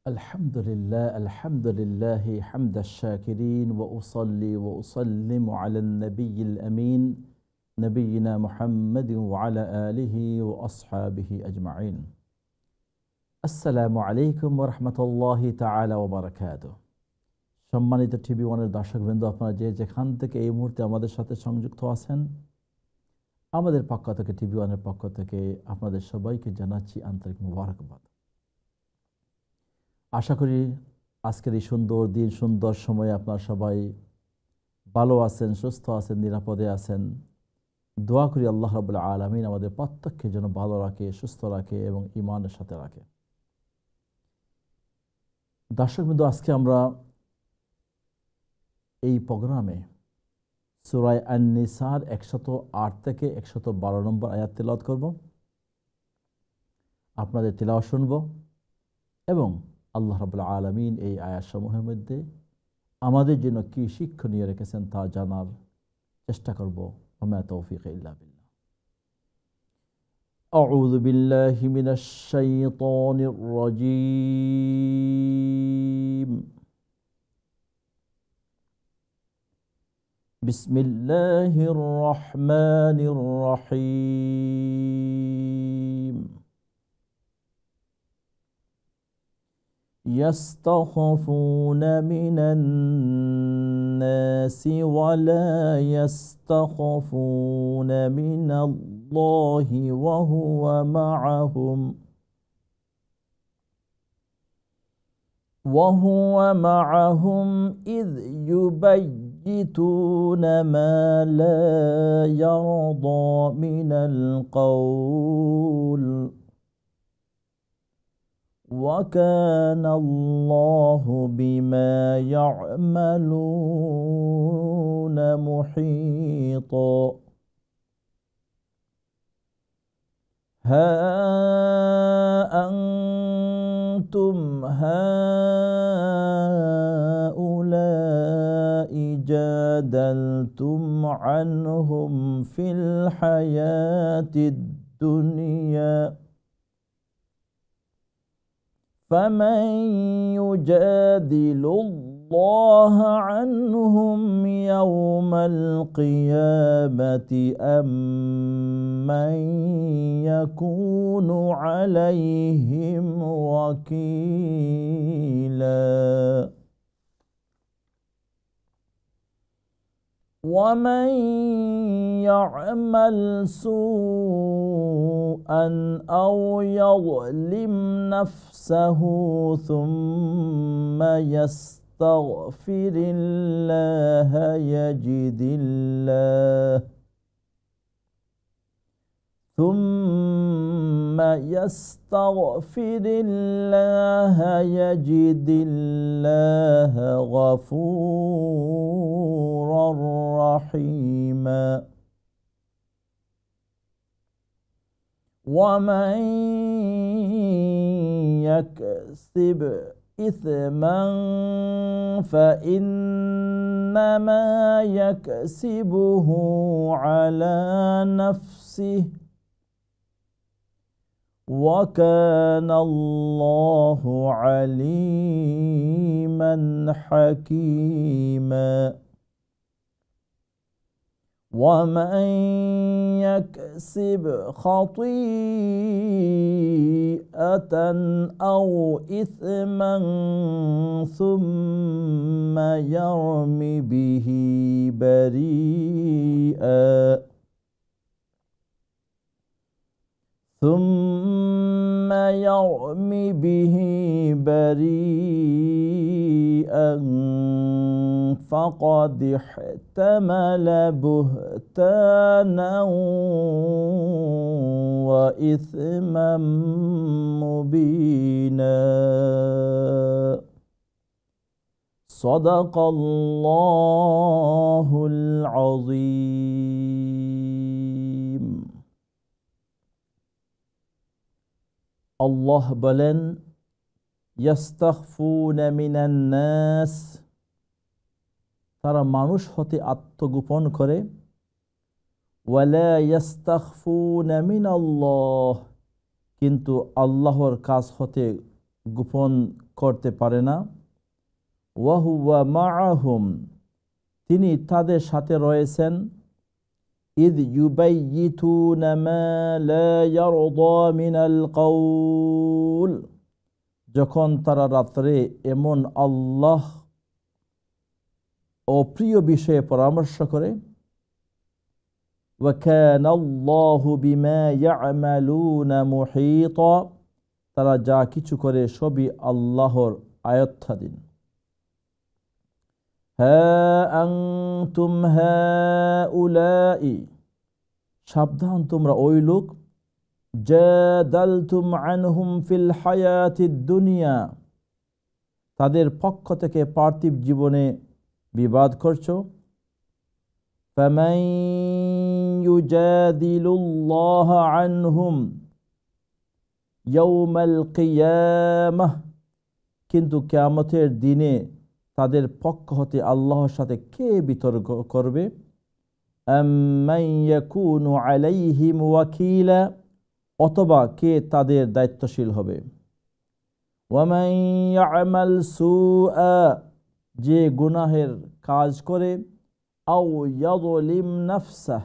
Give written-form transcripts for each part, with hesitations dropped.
الحمد لله حمد الشاكرين وأصلي وأسلم على النبي الأمين نبينا محمد وعلى آله وأصحابه أجمعين السلام عليكم ورحمة الله تعالى وبركاته। সম্মানিত টিভি ওয়ানের দর্শকবৃন্দ, আপনারা যে যেখান থেকে এই মুহূর্তে আমাদের সাথে সংযুক্ত আছেন, আমাদের পক্ষ থেকে টিভি ওয়ানের পক্ষ থেকে আপনাদের সবাইকে জানাচ্ছি আন্তরিক মোবারকবাদ। আশা করি আজকের এই সুন্দর দিন, সুন্দর সময়ে আপনারা সবাই ভালো আছেন, সুস্থ আছেন, নিরাপদে আছেন। দোয়া করি আল্লাহ রাব্বুল আলামিন আমাদের প্রত্যেককে যেন ভালো রাখে, সুস্থ রাখে এবং ঈমানের সাথে রাখে। দর্শকবৃন্দ, আজকে আমরা এই প্রোগ্রামে সূরা আন-নিসার 108 থেকে 112 নম্বর আয়াত তেলাওয়াত করব, আপনাদের তেলাওয়াত শুনব এবং আল্লাহ রাব্বুল আলামিন এই আয়াতসমূহের মধ্যে আমাদের জন্য কি শিক্ষণীয় রেখেছেন তা জানার চেষ্টা করব। ওয়া মা তৌফিক ইল্লা বিল্লাহ। আউযু বিল্লাহি মিনাশ শাইতানির রাজীম। বিসমিল্লাহির রহমানির রহিম। يستخفون من الناس ولا يستخفون من الله وهو معهم إذ يبيتون ما لا يرضى من القول وكان الله بما يعملون محيطا ها أنتم هؤلاء جادلتم عنهم في الحياة الدنيا فمن يجادل الله عنهم يوم القيامة أم من يكون عليهم وكيلا ومن يعمل سوءا أو يظلم نفسه ثم يستغفر الله يجد الله غفورا رحيما ومن يكسب إثما فإنما يكسبه على نفسه وكان الله عليما حكيما ومن يكسب خطيئة أو إثما ثم يرم به بريئا فقد احتمل بهتانا وإثما مبينا صدق الله العظيم। আল্লাহ বলেন, ইয়াস্তাখফুনা মিনান নাস, তারা মানুষ হতে আত্মগোপন করে, ওয়ালা ইয়াস্তাখফুনা মিনাল্লাহ, কিন্তু আল্লাহর কাছ হতে গোপন করতে পারে না। ওয়া হুয়া মাআহুম, তিনি তাদের সাথে রয়েছেন। ইদ ইউবাইয়িতুনা মা লা ইয়ারদা মিনাল কাউল, যখন তারা রাত্রে এমন আল্লাহ অপ্রিয় বিষয়ে পরামর্শ করে। ওয়া কানাল্লাহু বিমা ইয়া'মালুনা মুহীতা, তারা যা কিছু করে সবই আল্লাহর আয়ত্তাধীন। হা আনতুম হাউলাই, সাবধান তোমরা ওই লোক, জাদালতুম আনহুম ফিল হায়াতিদ দুনিয়া, তাদের পক্ষ থেকে পার্থিব জীবনে বিবাদ করছো। ফামান ইউজাদিলুল্লাহ আনহুম ইয়াউমাল কিয়ামাহ, কিন্তু কিয়ামতের দিনে তাদের পক্ষ হতে আল্লাহর সাথে কে বিতর্ক করবে? আম্মান ইয়াকুনু আলাইহিম ওয়াকিলা, অথবা কে তাদের দায়িত্বশীল হবে? ওয়ামান ইয়ামাল সুআ, যে গুনাহের কাজ করে, আও ইয়াযলিম নাফসাহ,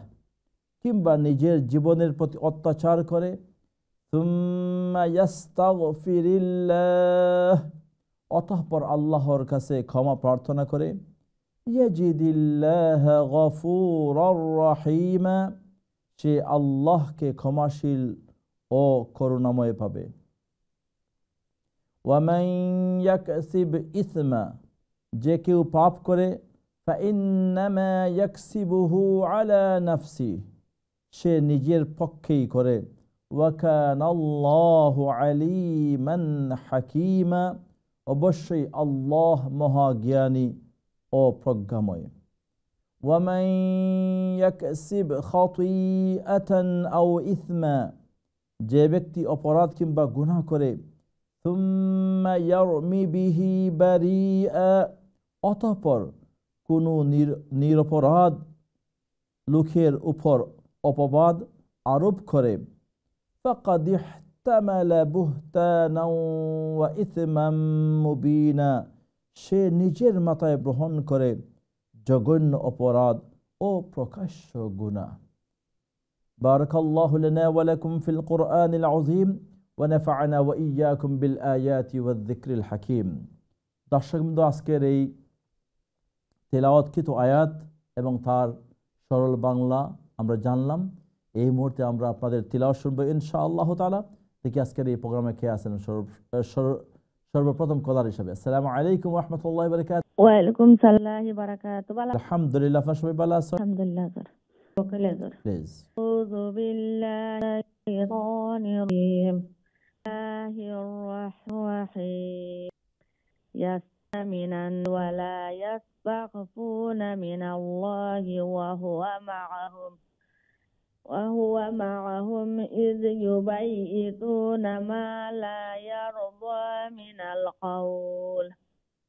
কিংবা নিজের জীবনের প্রতি অত্যাচার করে, সুম্মা ইয়াস্তাগফিরিল্লাহ, অতঃপর আল্লাহর কাছে ক্ষমা প্রার্থনা করে, ইয়াজিদিল্লাহ গফুরার রহিমা, সে আল্লাহকে ক্ষমাশীল ও করুণাময় পাবে। ওয়ামান ইয়াকসিব ইসমা, যে কেউ পাপ করে, ফাইন্নামা ইয়াকসিবুহু আলা নাফসি, সে নিজের পক্ষেই করে। ওয়া কানাল্লাহু আলিমান হাকীমা, অবশ্যই আল্লাহ মহাজ্ঞানী ও প্রজ্ঞাময়। ওয়ামান ইয়াকসিব খাতিআতান আও ইসমা, যে ব্যক্তি অপরাধ কিংবা গুনাহ করে, সুম্মা ইয়ারমি বিহি বারিআ, অতঃপর কোনো নিরপরাধ লোকের উপর অপবাদ আরোপ করে, ফাকাদ ইহতামালা বুহতানাও ওয়া ইসমান মুবিনা, সে নিজের মাথায় গ্রহণ করে জঘন্য অপরাধ ও প্রকাশ্য গুনাহ। বারাকাল্লাহু লানা ওয়া লাকুম ফিল কুরআনিল আযীম ওয়া নাফা'না ওয়া ইয়্যাকুম বিল আয়াতি ওয়ায যিকরিল হাকীম। দর্শকবৃন্দ, আজকের এই তেলাওয়াতকৃত আয়াত এবং তার সরল বাংলা আমরা জানলাম। এই মুহূর্তে আমরা আপনাদের তিলাওয়াত শুনবো ইনশাআল্লাহ তাআলা। দেখি আজকের এই প্রোগ্রামে কে আছেন সর্বপ্রথম কলার হিসেবে। আসসালামু আলাইকুম ওয়া রাহমাতুল্লাহি ওয়া বারাকাতুহু। ওয়া আলাইকুম সালাম ওয়া বারাকাতুহু। আলহামদুলিল্লাহ, আপনারা সবাই ভালো আছেন? আলহামদুলিল্লাহ স্যার। Okay sir. প্লিজ। আউযু বিল্লাহি শাইতানির রাজীম। বিসমিল্লাহির রাহমানির রাহিম। ইয়াসতামিনান ওয়া লা ইয়াস্তাগফুনা মিনাল্লাহি ওয়া huwa ma'ahum idh yubayyituna ma la yarda minal qawl.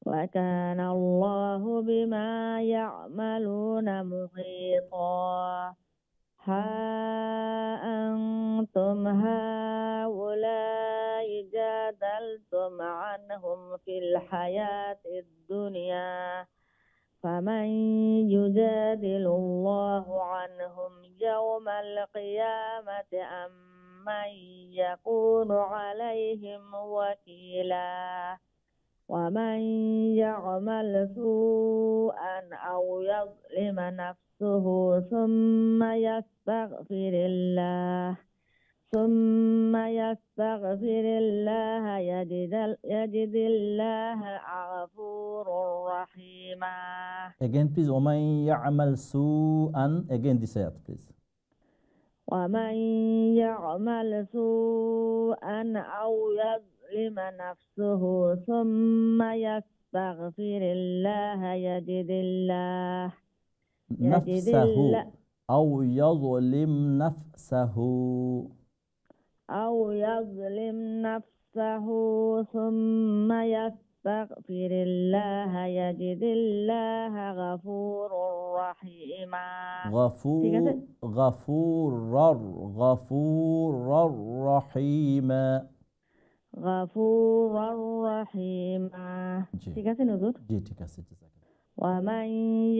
Wa kana Allahu bima ya'maluna muhita. Ha antum haulai jadaltum anhum fil hayatid dunya, faman yujadilullahu anhum yawmal qiyamati amman yakunu alaihim wakila. ومن يعمل سوءا أو يظلم نفسه ثم يستغفر الله يجد الله غفورا رحيما. Again please, ومن يعمل سوءا, again this ayat please. ومن يعمل سوءا أو يظلم نفسه ثم يستغفر الله يجد الله نفسه أو يظلم نفسه ثم يستغفر الله يجد الله غفورا رحيما. غفورا رحيما. غفورا رحيما জি ঠিক আছে হুজুর জি ঠিক আছে জাযাকাল্লাহ ومن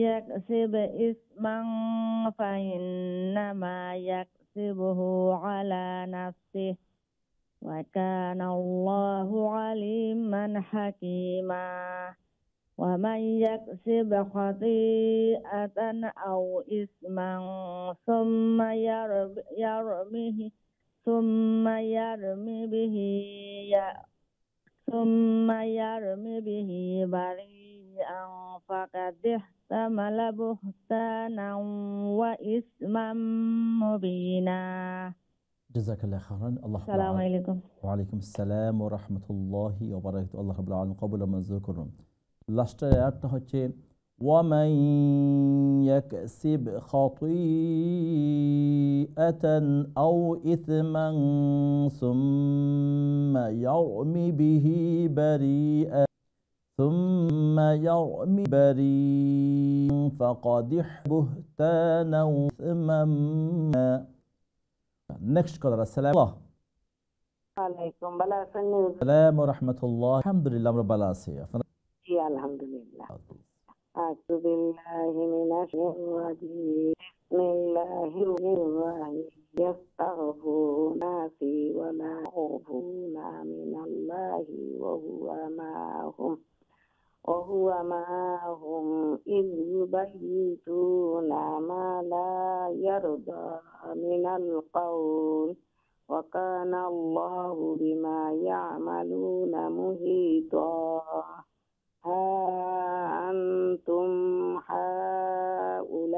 يكسب إثما فإنما يكسبه على نفسه وكان الله عليما حكيما ومن يكسب خطيئة أو إثما ثم يرمه ثم يرمي به ثم يرمي به بريئا فقد احتمل بهتانا وإثما مبينا জাযাকাল্লাহ খাইরান আল্লাহ السلام عليكم ওয়ালাইকুম আসসালাম ওয়া রাহমাতুল্লাহি ওয়া বারাকাতুহু আল্লাহ রাব্বুল আলামিন কবুল ও মঞ্জুর করুন লাস্টের আয়াতটা হচ্ছে وَمَن يَكْسِبْ خَطِيئَةً أَوْ إِثْمًا ثُمَّ يَرْمِ بِهِ بريئا فقد بهتانا وإثما next caller আসসালামু আলাইকুম ভালো আছেন আলাইকুম ওয়া রাহমাতুল্লাহ আলহামদুলিল্লাহ আমরা ভালো আছি আপনারা জি আলহামদুলিল্লাহ আউযু বিল্লাহি মিনাশ শাইতানির রাজিম বিসমিল্লাহির রহমানির রহিম ইয়াস্তাগফুরুনা ফি ওয়া লা ইয়াখুফুনা মিনাল্লাহি ওয়া হুয়া মা'হুম ইয ইউবাইয়িতুনা মা লা ইয়ারদা মিনাল কাওল ওয়া কানা আল্লাহু বিমা ইয়া'মালুনা মুহীতা أنتم هؤلاء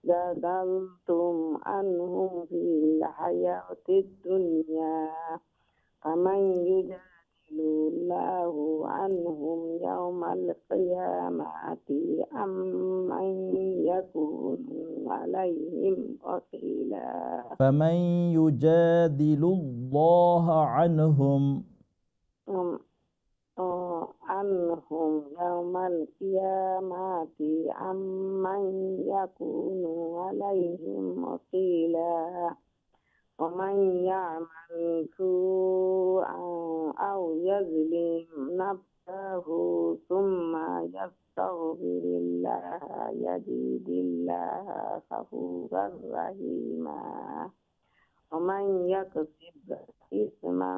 جادلتم عنهم في الحياة الدنيا فمن يجادل الله عنهم يوم القيامة أم من يكون عليهم وكيلا فمن يجادل الله عنهم عنهم يوم القيامة عمن يكون عليهم وكيلا ومن يعمل سوءا أو يظلم نفسه ثم يستغفر الله يجد الله غفورا رحيما ومن يكسب إثما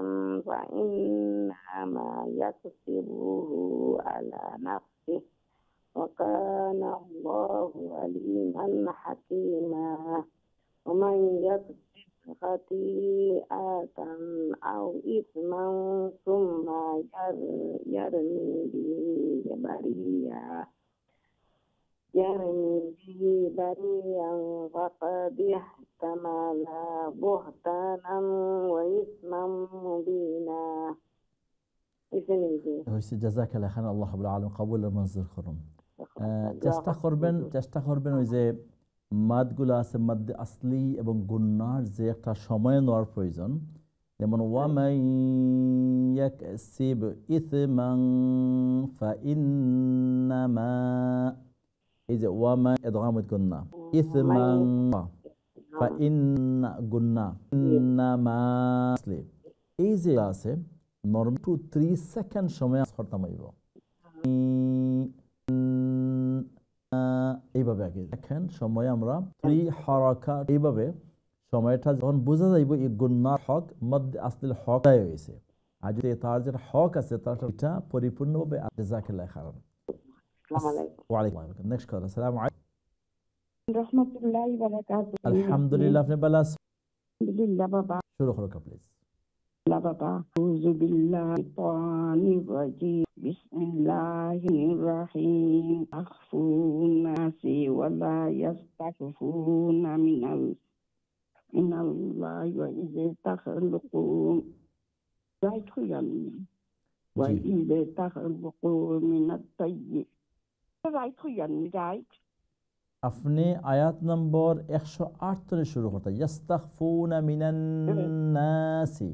فإنما يكسبه على نفسه وكان الله عليما حكيما ومن يكسب خطيئة أو إثما ثم يرمي به بريئا فقد احتمل بهتانا وإثما مبينا জাযাকাল্লাহ খাইরান আল্লাহ রাব্বুল আলামিন কবুল ও মঞ্জুর করুন চেষ্টা করবেন ওই যে মাদগুলো আছে মাদ আসলি এবং গুন্নার যে একটা সময় নেওয়ার প্রয়োজন যেমন ওয়ামাই ইয়াকসিব ইসমান ফাইন্নামা এই যে ওয়ামা ইদগামুত গুন্না ইসমান ফাইন্না গুন্না ইন্নামা আসলি এই যে আছে নরম 2-3 সেকেন্ড সময় খতম হইব এইভাবে আগে দেখেন সময় আমরা 3 হারাকা এইভাবে সময়টা যখন বোঝা যাইব এই গুন্নার হক মধ্যে আসলে হকটাই হয়েছে আর যদি তার যে হক আছে তারটা পরিপূর্ণভাবে জাযাকাল্লাহ খাইরান আসসালামু আলাইকুম ওয়া আলাইকুম আসসালাম নেক্সট কল আসসালামু আলাইকুম রাহমাতুল্লাহি ওয়া বারাকাতুহু আলহামদুলিল্লাহ আপনি ভালো আছেন আলহামদুলিল্লাহ বাবা শুরু করো প্লিজ বাবা আউযু বিল্লাহি শাইতানির রাজিম বিসমিল্লাহির রহিম আখফুনা সি ওয়া লা ইয়াস্তাগফুনা মিনাল্লাহি ওয়া ইযা তাখলুকুন রাইটুয়ান ওয়া ইযা তাখলুকুন মিনাত তাইয়্যিব রাইটুয়ান রাইট আপনি আয়াত নম্বর 108 থেকে শুরু করতে ইয়াস্তাগফুনা মিনান নাসি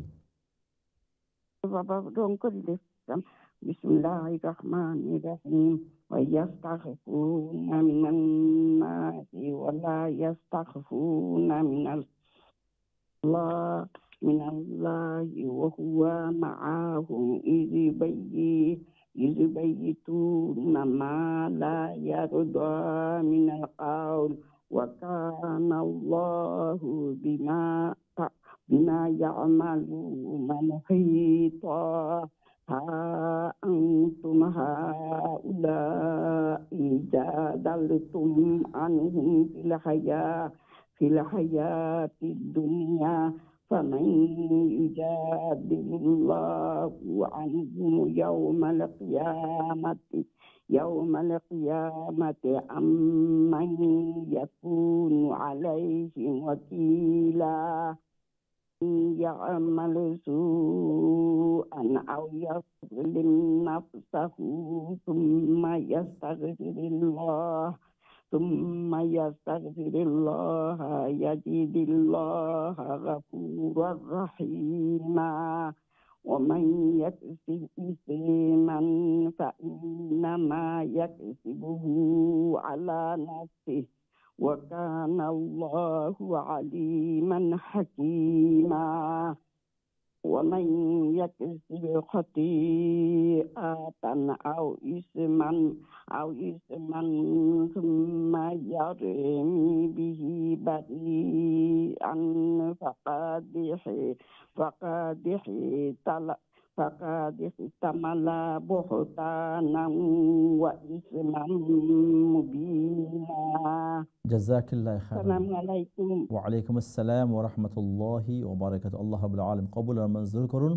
বাবা রং করে দিলাম বিসমিল্লাহির রহমানির রহিম ওয়া ইয়াস্তাগফুনা মিনান নাসি ওয়া লা ইয়াস্তাগফুনা الله من الله وهو معهم إذ يبيتون ما لا يرضى من القول وكان الله بما يعملون محيطا ها أنتم هؤلاء جادلتم عنهم في الحياة الدنيا فمن يجادل الله عنهم يوم القيامة أم من يكون عليهم وكيلا يعمل سوءا أو يظلم نفسه ثم يستغفر الله يجد الله غفورا رحيما ومن يكسب إثما فإنما يكسبه على نفسه وكان الله عليما حكيما ومن يكسب خطيئة أو إثما ثم يرمي به بريئا فقد احتمل بهتانا وإثما مبينا. جزاك الله خيرا. السلام عليكم. وعليكم السلام ورحمة الله وبركاته. আল্লাহ রাব্বুল আলামিন কবুল আর মঞ্জুর করুন।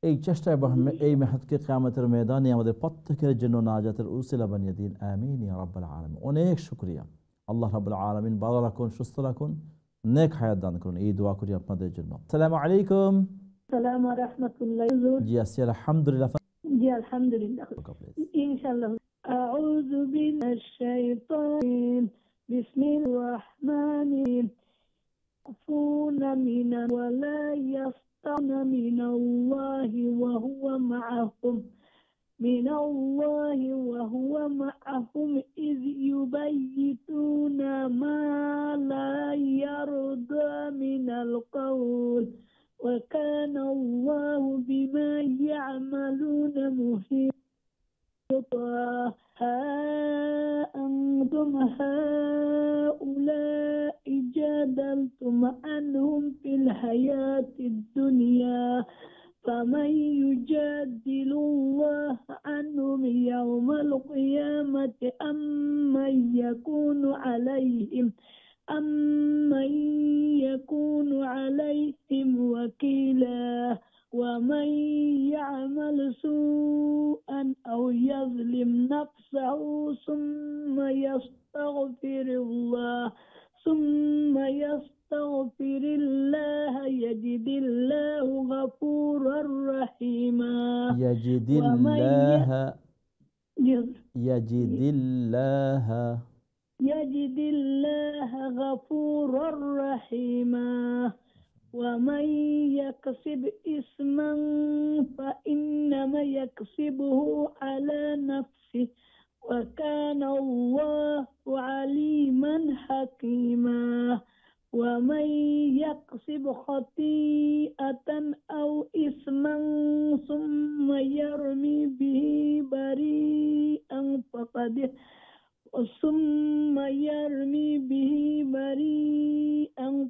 এই চেষ্টা এবং এই মেহনতকে কিয়ামতের ময়দানে আমাদের প্রত্যেকের জন্য নাজাতের উসিলা বানিয়ে দিন, আমিন ইয়া রাব্বাল আলামিন। অনেক শুকরিয়া। আল্লাহ রাব্বুল আলামিন ভালো রাখুন, সুস্থ রাখুন, নেক হায়াত দান করুন, এই দোয়া করি আপনাদের জন্য। আসসালামু আলাইকুম। আসসালামু রাহমাতুল্লাহ। জি আছি আলহামদুলিল্লাহ। জি আলহামদুলিল্লাহ ইনশাআল্লাহ। আউযু বিনাশ শাইতানির বিসমিল্লাহির রাহমানির আফুনা মিনা ওয়া লা ইয়াস্তানা মিনাল্লাহি ওয়া হুয়া মাআহুম ইয ইউবাইয়িতুনা মা লা ইয়ারদা মিনাল কওল وكان الله بما يعملون محيطا ها أنتم هؤلاء جادلتم عنهم في الحياة الدنيا فمن يجادل الله عنهم يوم القيامة أم من يكون عليهم وكيلا ومن يعمل سوءا أو يظلم نفسه ثم يستغفر الله يجد الله غفورا رحيما. يجد الله غفورا رحيما ومن يكسب إثما فإنما يكسبه على نفسه وكان الله عليما حكيما ومن يكسب خطيئة أو إثما ثم يرمي به بريئا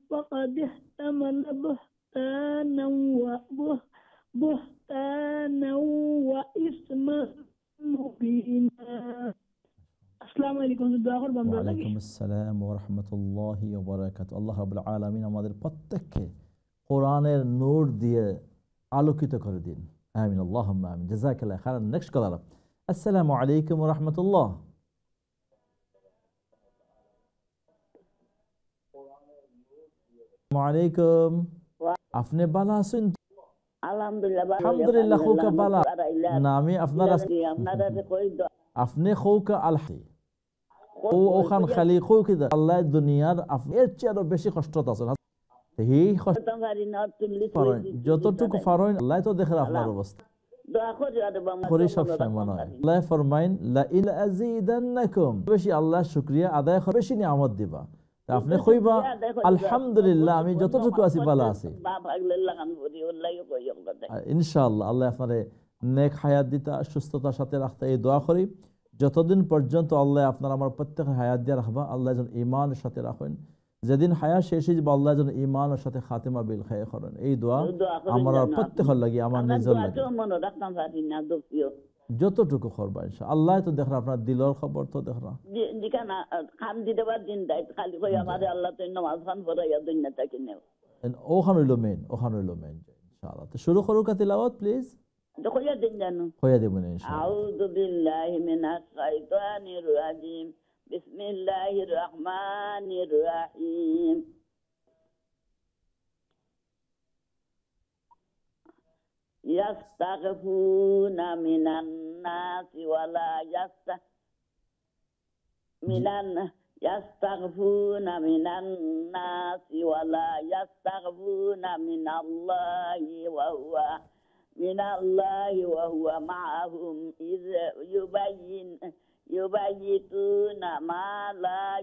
فقد احتمل بهتانا وإثما مبينا. আসসালামু আলাইকুম। ওয়ালাইকুম আসসালাম ওয়া রাহমাতুল্লাহি ওয়া বারাকাতুহু। আল্লাহ রাব্বুল আলামিন আমাদের প্রত্যেককে কোরআনের নূর দিয়ে আলোকিত করে দিন, আমিন আল্লাহুম্মা আমিন। জাযাকাল্লাহু খাইরান। নেক্সট কলার। আসসালামু আলাইকুম ওয়া রাহমাতুল্লাহ। ওয়ালাইকুম। আপনি ভালো আছেন? আলহামদুলিল্লাহ খুব ভালো। না আমি আপনার আপনি খৌকা আলহি ও ওখান খালি খৌকি দা আল্লাহ দুনিয়ার আপনি এর চেয়ে আরো বেশি কষ্টত আছেন। এই কষ্ট যতটুকু পারেন আল্লাহ তো দেখে আপনার অবস্থা করে সব সময় মনে হয়। আল্লাহ ফরমাইন লা ইন আযীদান্নাকুম, বেশি আল্লাহ শুকরিয়া আদায় করে বেশি নিয়ামত দিবা। আপনি কইবা আলহামদুলিল্লাহ আমি যতটুকু আছি ভালো আছি ইনশাআল্লাহ আল্লাহ আপনারে নেক হায়াত দিতা সুস্থতার সাথে রাখতে এই দোয়া করি যতদিন পর্যন্ত আল্লাহ আপনার আমার প্রত্যেকের হায়াত দিয়ে রাখবা আল্লাহ যেন ঈমানের সাথে রাখেন যেদিন হায়াত শেষ হয়ে যাবে আল্লাহ যেন ঈমানের সাথে খাতেমা বিল খায়র করেন এই দোয়া আমার প্রত্যেকের লাগি আমার নিজের লাগি যতটুকু করবা ইনশাআল্লাহ আল্লাহ তো দেখরা আপনার দিলের খবর তো দেখরা দিকানা খান দিতে পার দিন দাই খালি কই আমাদের আল্লাহ তো নামাজ খান পড়াইয়া দুনিয়া থেকে নেও ওখান হইলো মেন ইনশাআল্লাহ তো শুরু করুক তিলাওয়াত প্লিজ দখলিয়া দিন জানো হইয়া দেবেন ইনশাআল্লাহ আউযু বিল্লাহি মিনাশ শাইতানির রাজিম বিসমিল্লাহির রহমানির রহিম ইয়াস্তাগফুনা মিনান নাসি ওয়ালা yastaghfuna minan nasi wala yastaghfuna minallahi wa huwa ma'ahum iz yubayyituna ma la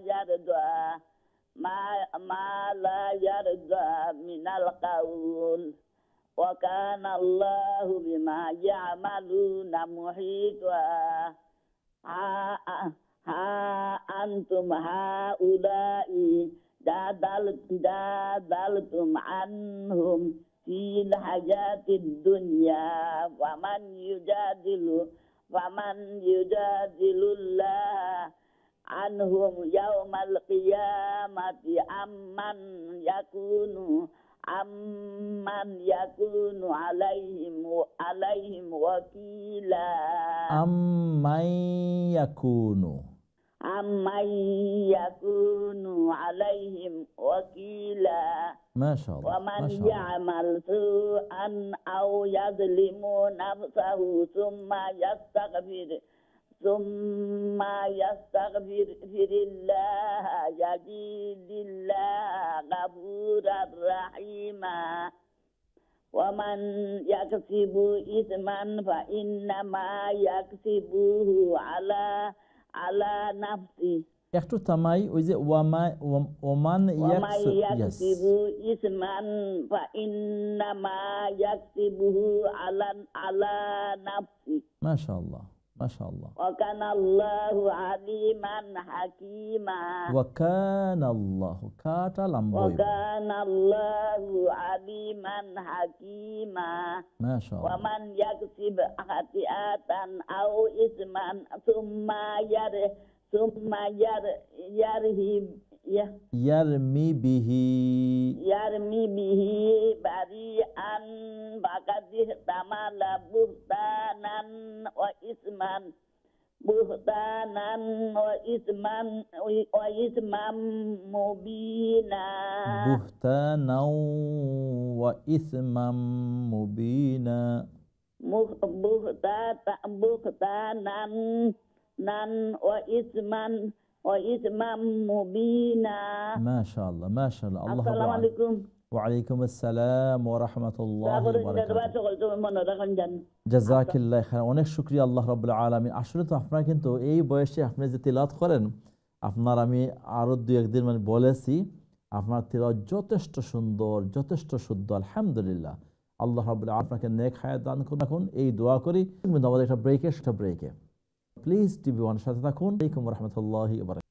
yarda minal qawl wa kana Allahu bima ya'maluna muhita ha antum haula'i dadaltum anhum fil hayatid dunya faman yujadilullah anhum yawmal qiyamati amman yakunu alaihim wakila amman yakunu alaihim wakila mashallah wa man ya'mal su'an aw yadhlimu nafsahu thumma yastaghfirullah yajidillah ghafurar rahima wa man yaksibu isman fa innama yaksibuhu ala nafsi একটু থামাই ওই যে ওমান ইয়াকসিবু ইসমান ফা ইন্নামা ইয়াকসিবুহু আলা নাফসি মাশাআল্লাহ ওয়া কানা আল্লাহু আলিমান হাকীমা ওয়া কানা আল্লাহু কাটা লম্বা ওয়া কানা আল্লাহু আলিমান হাকীমা মাশাআল্লাহ ওয়া মান ইয়াকসিব খাতিআতান আও ইসমান সুম্মা yarmi bihi bari'an baqadih tamala buhtanan wa isman mubina buhtanan wa isman mubina buhtanan wa isman mubina mashallah Allah assalamualaikum ওয়ালাইকুম আসসালাম ওয়া রাহমাতুল্লাহি ওয়া বারাকাতুহু জাযাকাল্লাহু খাইরান অনেক শুকরিয়া আল্লাহ রাব্বুল আলামিন আসলে তো আপনারা কিন্তু এই বয়সে আপনি যে তিলাওয়াত করেন আপনার আমি আরো দুই একদিন মানে বলেছি আপনার তিলাওয়াত যথেষ্ট সুন্দর যথেষ্ট শুদ্ধ আলহামদুলিল্লাহ আল্লাহ রাব্বুল আলামিন আপনাকে নেক হায়াত দান করুন এই দোয়া করি আমাদের একটা ব্রেকে প্লিজ টিভি ওয়ান সাথে থাকুন। আসসালামু আলাইকুম ওয়া রাহমাতুল্লাহি ওয়া বারাকাতুহু।